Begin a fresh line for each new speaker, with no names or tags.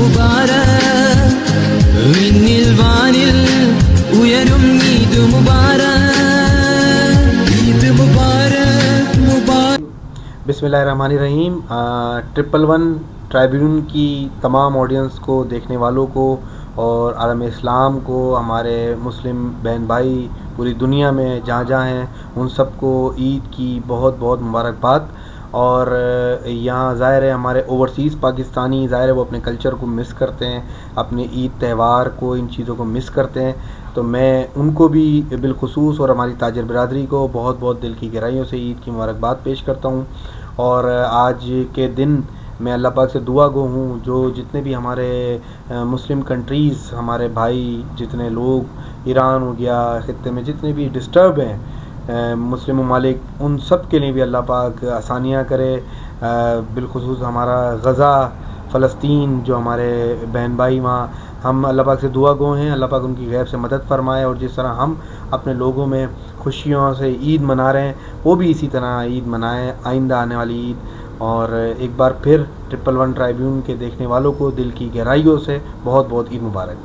മുബാരക് വിണ്ണിൽ വാനിൽ ഉയരും ഈദ് മുബാരക് ഈദ് മുബാരക് മുബാരക്।
बिस्मिल्लाहिर्रहमानिर्रहीम। 111 ट्राइब्यून की तमाम ऑडियंस को, देखने वालों को और आलम इस्लाम को, हमारे मुस्लिम बहन भाई पूरी दुनिया में जहाँ जहाँ हैं उन सबको ईद की बहुत बहुत मुबारकबाद। और यहाँ ज़ाहिर है हमारे ओवरसीज़ पाकिस्तानी ज़ाहिर है वो अपने कल्चर को मिस करते हैं, अपने ईद त्यौहार को, इन चीज़ों को मिस करते हैं। तो मैं उनको भी बिलखुसूस और हमारी ताजिर बिरादरी को बहुत बहुत दिल की गहराइयों से ईद की मुबारकबाद पेश करता हूँ। और आज के दिन मैं अल्लाह पाक से दुआ गो हूँ, जो जितने भी हमारे मुस्लिम कंट्रीज़, हमारे भाई जितने लोग, ईरान हो गया, ख़ित्ते में जितने भी डिस्टर्ब हैं मुस्लिम ममालिक, उन सब के लिए भी अल्लाह पाक आसानियाँ करे। बिलखुसूस हमारा गज़ा, फ़लस्तीन, जो हमारे बहन भाई वहाँ, हम अल्लाह पाक से दुआ गो हैं, अल्लाह पाक उनकी गैब से मदद फरमाए। और जिस तरह हम अपने लोगों में खुशियों से ईद मना रहे हैं, वो भी इसी तरह ईद मनाएं, आइंदा आने वाली ईद। और एक बार फिर 111 ट्राइब्यून के देखने वालों को दिल की गहराइयों से बहुत बहुत ईद मुबारक।